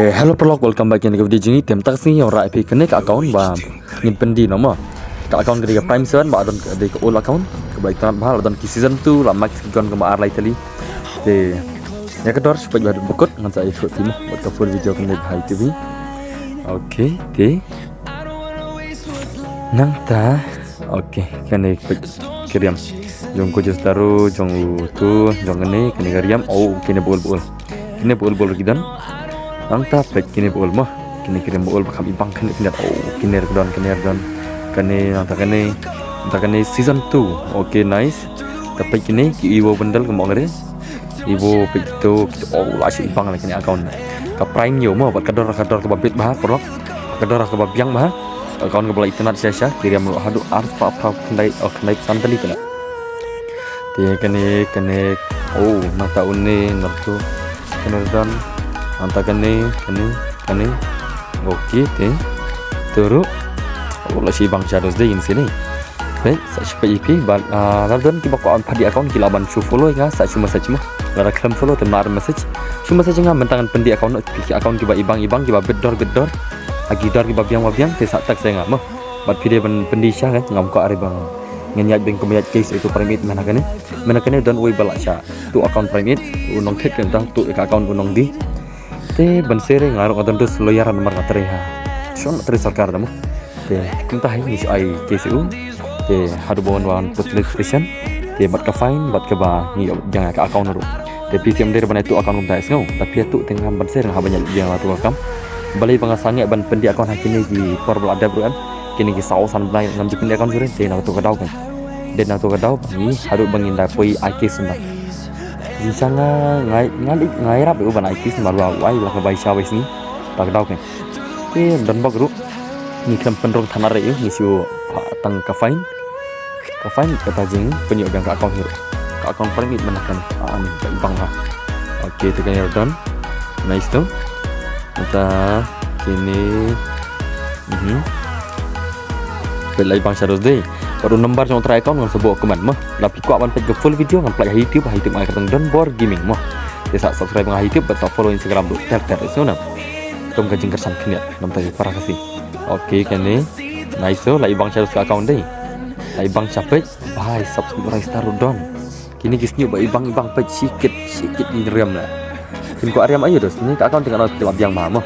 Hello pelok, welcome back in the video jini tem taksi yang rai pi connect account ba ngin pendi nama ka account ke prime 7 ba don ke old account ke baik tan bahal don ki season 2 la max gon ke ma ar lai tali te ya ke dor supaya ba bukut ngan sa ikut tim buat ke full video ke hai tv okay te nang ta okay kene kiriam jong ko just taru jong tu jong ne kene kiriam oh kene bol gidan nang ta pek kini bol mah kini kirim bol bakam ibang kini kiner don kane nang ta kane season 2 okay nice tapi kini ki iwo bendel ke mongre iwo pek tu oh asyik ibang kini account ka prime yo mah buat kador ke babit bah prok kador ke babiang bah account ke bala internet sia kirim lo hadu apa kendai santali kena dia kene oh mata une nartu kene don anta kene oke te turu ola si bang shadows day in sini baik sa ip ladan ki bakwa padi account ki laban chu follow nga sa cuma lara klam follow te mar message cuma saja nga mentangan pendi account ki account ki ba ibang ki ba bedor agi dor ki ba biang te sa tak saya nga mah bat video pendi sya kan ngam ko ari bang nganyat beng kemayat case itu primate mana kene dan oi balak sya tu account primate unong tek tentang tu account unong di te bensere ngarok adan dus loyaran nomor materi ha son materi sarkar damu te kuntah ini ai KCU te hadu bon wan police station te bat ka fine bat ka ba ni jangan ka account ru te PCM der bana itu account umta esngau tapi tu tengah bensere ha banyak yang tu kam balai pangasange ban pendi account hakini di por belada bruan kini ki sausan balai ngam di pendi account jure te na tu ka dau kan den na tu ka dau ni hadu banginda koi IK sunda bisa ngai rap uban IT sembarwa wai lah ke baisha wis ni tak dau kan dan bag ru ni kan penrong thanar re ni siu tang ka fine kata jing penyu yang ka account ka account permit menakan an bang ha okey tu kan dan nice tu kita kini belai bang shadows day baru nomor yang terakhir account dengan sebuah komen mah tapi kuat ban ke full video ngan play YouTube ai katang don bor gaming mah desa subscribe ngan YouTube atau follow Instagram tu ter sona tom ka jingkar sam kini nam tadi para kasih okey kene nice so lai bang shadows account deh lai bang capek bye subscribe star don kini gisnyu bai bang pej sikit di rem lah kin ko ariam ayo dos ni ka account dengan kelab yang mah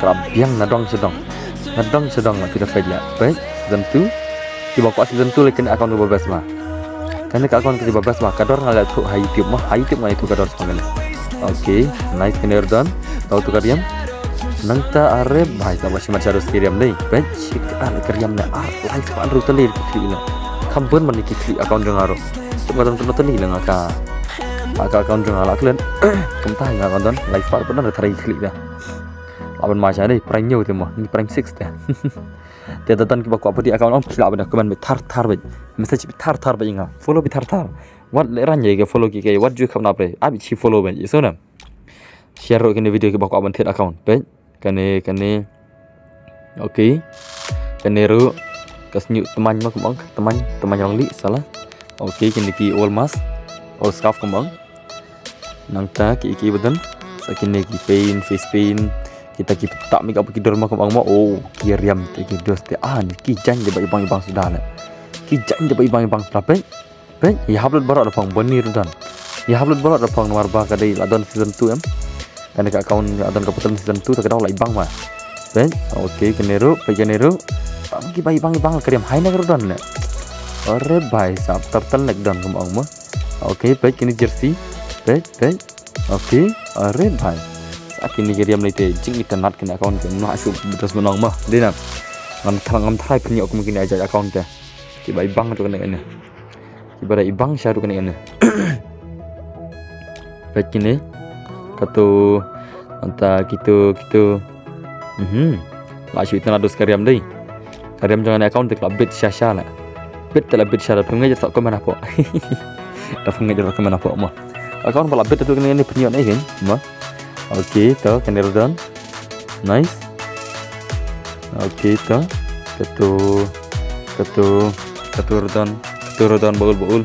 kelab yang nadong sedang lah kita pej lah baik tentu di bawah season 2 lekin account 12 mah karena account ke 12 mah kador ngalat tu YouTube mah itu kador semangat okey nice kene dan tahu tu kariam nanta arep bhai ka masih harus kirim deh baik kariam na live pan ru telir kli na kampun meniki kli account ngaro semadam telir na ka account ngala klen kentah ngakon don live pan benar tarik kli dah lawan macam ni prime new tu mah ni prime 6 dah tetatan ki bakwa padi account om kila bana kuman tar be message tar be inga follow bi tar what leran ye ke follow ki ke what ju khapna pre abi chi follow be so na share ro kene video ki bakwa ban thet account be kane okay kane ro kasnyu teman mak bang teman yang li salah okay kene ki all mas all scarf kembang nangta ki betul sakine ki pain face pain kita tak make up kidor mak bang oh kiriam te kidos te ki jan de ibang sudah la ki jan de ibang sudah pe ya upload barat pang bonir dan ya upload barat pang nomor ba kadai adon season 2 em kan ka account adon kaputan season 2 tak dau la ibang ma pe okey kenero ki ibang kiriam hai na dan ore bhai sab tartal nek dan kembang ma okey pe kini jersey pe okey ore bhai akin kiriam ni te jing internet kena account ke nah asu terus menang mah dina ngam thai punya aku mungkin aja account te ki bai bang tu kena ini ki bara ibang syaru kena ini baik ini katu anta gitu la asu internet dos kiriam dei kiriam jangan account te club bit syasha la bit syara pengajar tak komen apa dah pengajar komen apa mah account pala bit tu kena ini punya ni kan mah okey tu kena dan nice okey tu keturutan baul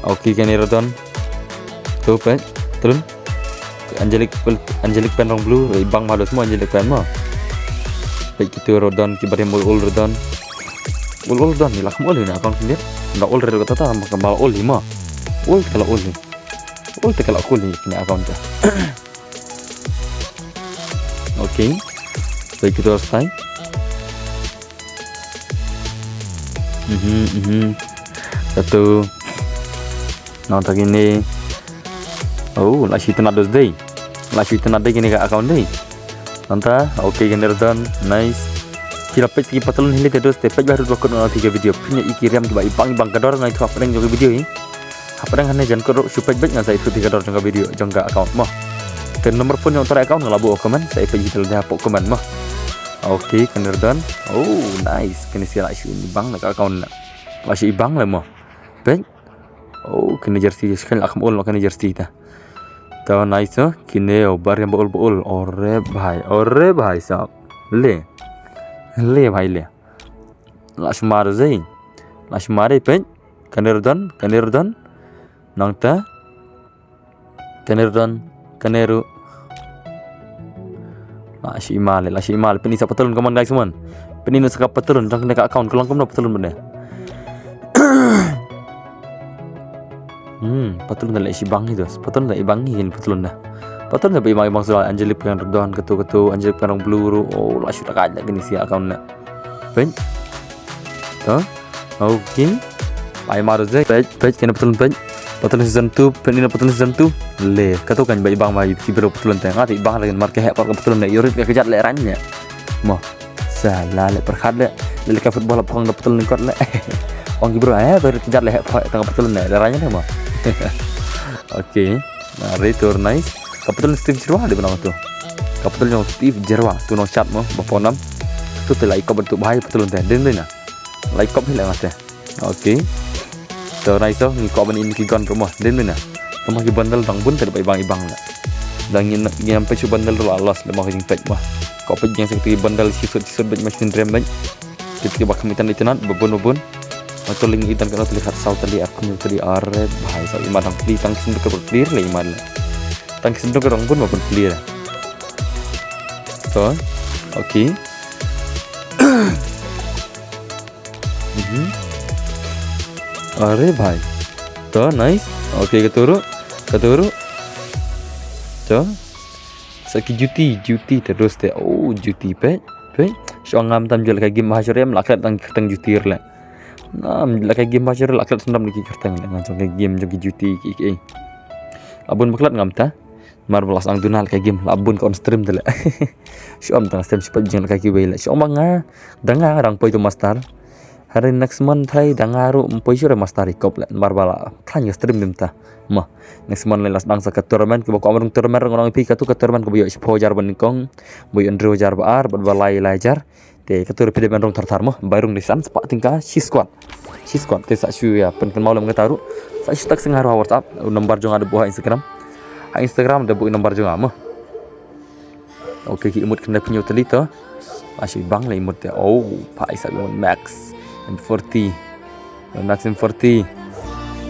okey kena dan tu pe turun Angelic pen rong blue ibang malu semua Angelic pen mah. Baik kita Rodon kibar yang ul Rodon. Ul Rodon ni lah kamu ni akun sendiri. Ndak ul redo kata sama kembal ul lima. Ul kalau ul ni. Ul kalau ul ni kena akun tu. Okey. Baik kita start. Satu. Nonton gini. Oh, lah situ nak dos day. Lah situ nak day gini kat account day. Nonton. Okay, gini Rodon. Nice. Kira page lagi patulun hili terus. Page baru dua kena 3 video. Punya ikiram kiba ibang kador ngai tu apa yang juga video ni. Apa yang hanya jangan kau supaya page ngai saya itu 3 kador jangka video jangka account mah. Dan nomor phone yang utara account ngelabu komen. Saya page itu dah pok komen mah. Okay, kena Rodon. Oh, nice. Kena siapa isu ibang nak account nak. Masih ibang lah mah. Page. Oh, kena jersey sekali lah kamu kena jersey dah. Tahu nice oh, kini obar yang beul. Ore bahai sab. Le bahai le. Lashmar zai. Lashmare pen. Kanerdan. Nangta. Kaneru. Lashimale. Peni sa patulun kaman guys man. Peni nu sakap patulun jang kena account kelang kamu patulun benda. Patulun dah isi bang itu. Patulun dah ibangi ini patulun dah. Patulun dah ibang soal Angelic yang Rodon ketu Angelic yang blue. Oh, lah sudah kalah gini si account nak. Pen. Toh. Okay. Pai maru zai. Page kena patulun pen. Patulun season 2, pen ini patulun season 2. Le, katu kan ibang mai kibro patulun teh. Ngati ibang lagi marke hek par patulun dah. Yurit kejat le rannya. Moh. Salah le perkhat le. Le ka football pang patulun kot le. Ong kibro baru kejat le hek tengah patulun le rannya dah mah. Okay, nah return nice. Kapital Steve Jerwa ada benang tu. Kapital yang Steve Jerwa tu nong chat mo, bapak nam. Tu tu like kau bentuk bahaya betul nanti. Den na. Like kau hilang nanti. Okay. So nice oh, ni kau benin kikan rumah. Den na. Rumah ki bandel dang pun tak ibang lah. Dan yang sampai cu bandel tu alas lemah yang pet mah. Kau pet yang sekali bandel sisut bet macam rem bet. Kita bakal minta itanat bebun. Atau link itan kalau terlihat saut tadi aku tadi arep bahaya saat iman tang sendok ke clear lah iman lah tang sendok ke pun maupun clear so okay arep bahaya so nice okay keturu so saki juti terus teh oh juti pe so ngam tam jual kayak game mahasiswa lakat tang juti lah. Nah, lakai game macam lah kelat sendam lagi kertang dengan macam game jogi juti ki. Abun beklat ngam ta. Marbelas ang dunal kayak game labun kon stream tu lah. Syom tang stream cepat jangan kaki bayi lah. Syom banga danga orang poi tu master. Hari next month hai dangaru poi sure master ikop lah. Marbala kan stream dimta. Mah next month lelas dang sa turnamen ke bako amrung turnamen orang pi ka tu turnamen ke boyo exposure banikong boyo andro jar bar balai lajar. Te ketua PD Bandung tartar mah barung desan sepak tingkah si squad te sak syu ya pen malam ngataru sak tak sengaru WhatsApp nomor jong ada buah Instagram ada buah nomor jong mah oke ki imut kena punya telita masih bang lah imut ya oh pak isak imut max M40 max M40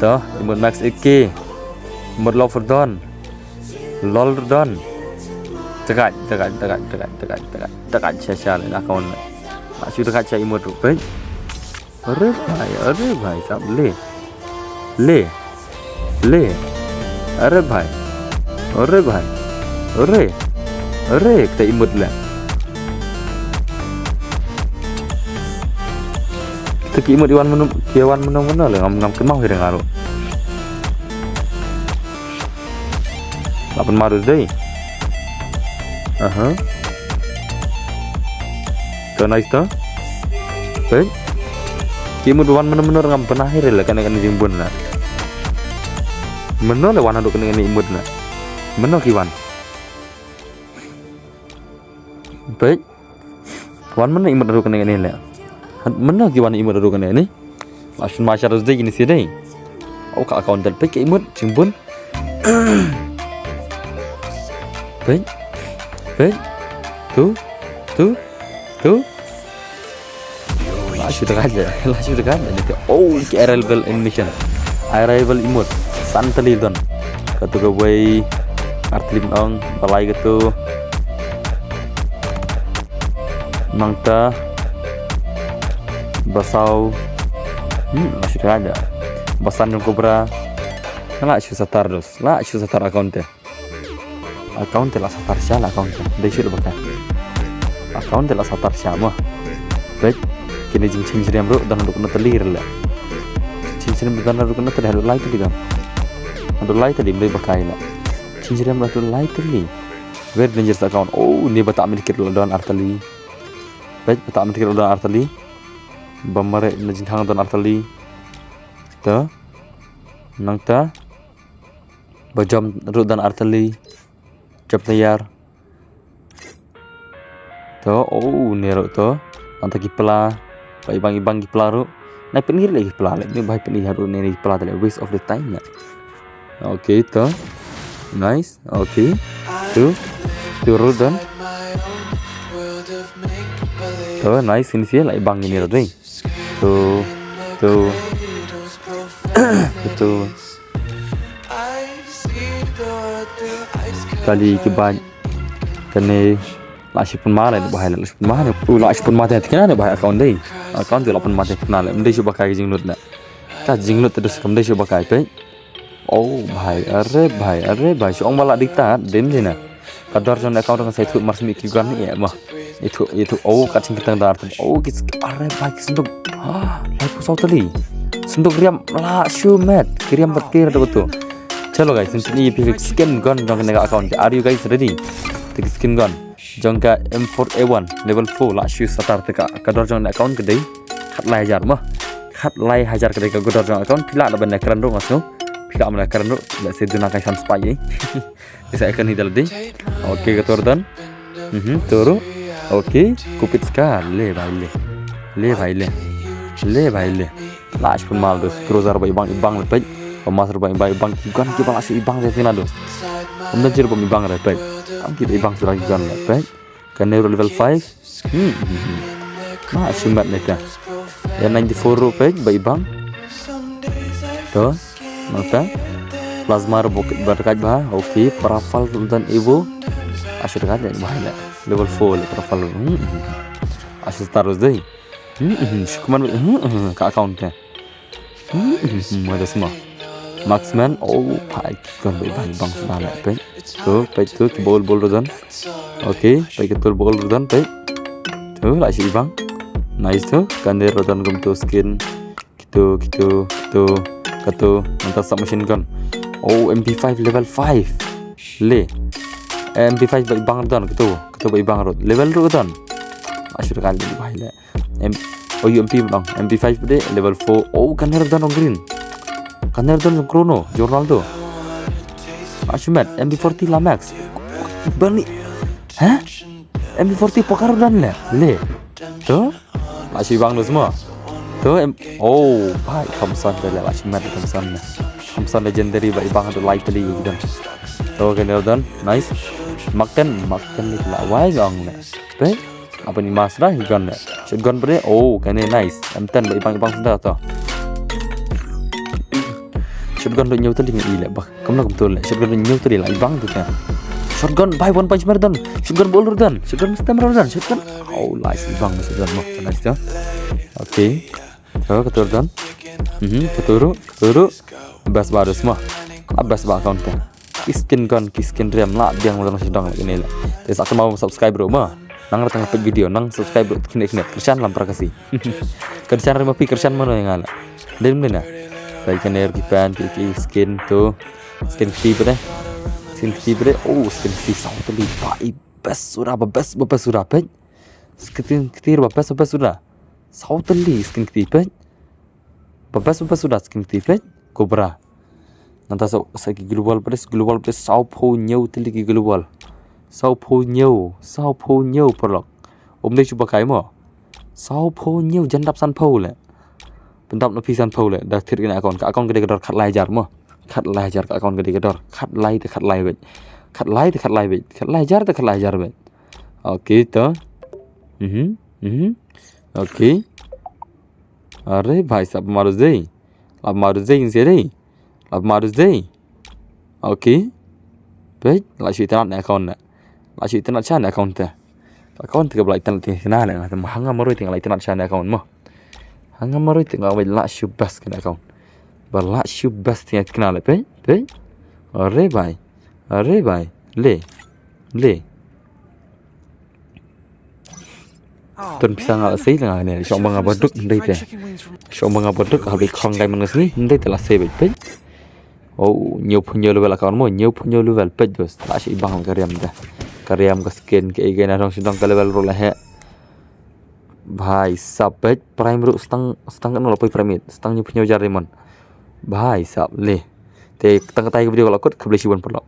toh imut max EK imut lover don lol don tekat syasya lah akaun masih dekat cai imut tu pen are bhai sab le are bhai kita imut lah kita ki imut iwan menung lah ngam kemau hirang aru 8 marus deh so nice to baik kimut wan menur ngam pernah hire lah kan jimbun lah menur lah wan aduk kena imut lah menur kiwan baik wan menur imut aduk kena ini lah menur kiwan imut aduk kena ini langsung masyarakat deh ini sih deh oh kak account dan baik imut jimbun baik tuh langsung dekat aja oh ki arrival animation arrival emote santali don katu ke boy Artilim ong balai gitu. Nangta basau masih ada basan yang kobra lah syu satar dos lah syu satar account lah satar sya lah account deh syu bakal account lah satar sya mah baik kini jing cincin bro dan untuk telir lah cincin dan untuk telir ada like tadi kan ada like tadi mulai bakal lah cincin bro ada like tadi very dangerous account. Oh ini batak mikir dan artali baik batak mikir dan artali bamare najin hang dan artali ta nangta bajam ru dan artali jab tayar to nero to anta kipla pai bang kipla ru nai penir lagi kipla le ni bai penir haru ni kipla tale waste of the time ya. Okay to nice. Okay to ru dan to nice initial lai bang ini ru deh tuh betul kali keban kene lashi pun mara ni bahaya lashi pun mara lashi pun mata kena ni bahaya account deh account tu lapan mata kena le mendai coba kai jinglut na ta jinglut terus mendai coba kai pe oh bahaya bahaya so ong bala dikta dem je na kadar jon account dengan saya tu mars mi kigan ni ya mah itu oh kat sing kita dar oh kis bahaya senduk lai pusau tali senduk riam la shumet kirim petir betul. Chalo guys, ini pilih skin gun jong kena account. Are you guys ready? Tik skin gun jong ka M4A1 level 4 la shu satar teka kadar jong account kedai khat lai hajar mah khat lai hajar kedai ka kadar jong account pila da benda keren ro masno pila mana keren ro la se duna kai sans pai bisa akan hidal deh. Oke ketor dan toro oke kupit sekali le bhai le lash pun mal dos cruiser bai bang lepet pemasar bai bang kiban kibang asli ibang saya dos kemudian jir pem ibang lepet am kita ibang sudah kiban lepet kan level 5 masih mat neta ya 94 lepet bai bang to mata plasma roket berkat bah oke parafal dan evo asyik dekat ya bahaya level 4 parafal asyik terus deh cuman ke accountnya ada semua Maxman baik kan bang sudah lah baik tu bol rodan oke baik betul bol rodan baik tu lah si bang nice tu kan dia rodan gum skin gitu nanti submachine gun MP5 level 5 le MP5 baik bang rodan gitu baik bang rod level rodan asyik kali bahaya UMP bang MP5 deh level 4 kan dan green kan dan chrono jurnal tuh Ashmat MP40 la max bani MP40 pokar dan le tuh masih bang semua tuh baik Kamsan dari Ashmat Kamsan legendary baik bang tuh light tadi gitu tuh kan dan nice makan itu lah why gang baik apa ni mas dah gun shotgun bre kene nice M10 bang sudah tau shotgun do nyauta dengan ile bah kamu betul shotgun do nyauta di bang tu kan shotgun buy one punch marathon shotgun ball dan shotgun stem dan shotgun nice bang shotgun mah nice tu okay ketur dan keturu bas baru semua abas bah account kiskin gun kiskin rem lah dia yang sedang ini lah jadi aku mau subscribe bro mah nang tengah video nang subscribe bro kini kerjaan lampar kasih kerjaan rema kerjaan mana yang ala dan mana baik kan air kipan skin tu skin fiber skin fisau tu baik best surah pet skin ketir best surah sau teli skin fiber best surah skin fiber kobra nanti segi global press sau pho nyau teli global sau pho nhau perlok đây cuba kai mo sau pho nhau jandap san pho le pentap no pisan pho le dah thir kena akon gede gedor khat lai jar mo khat lai jar akon gede gedor khat lai bet khat lai jar bet oke to oke are bhai sab maruz dei inse dei ab maruz dei oke Pe la shui tanat na account na. La shui tanat chan account ta. Account ke belai tanat ti sana na ta hanga maroi tinggal lai tanat chan account mo. Hanga maroi tinggal wai la shu bas ke account. Ba la shu bas ti kenal pe. Are bai. Le. Tuần pisang ala sei la ne shong banga boduk ndai te. Shong banga boduk habis khong gai mangas ni ndai te la sei pe. Oh, nhiều level account mo, nhiều level page bos. La shi bang kariam ta. Kariam ka skin ke igen arong sidang ka level rola he. Bhai sab page prime ru stang kan lo prime stang nyu jari mon. Bhai sab le. Te tang tai video kalau kot kebeli siwan perlo.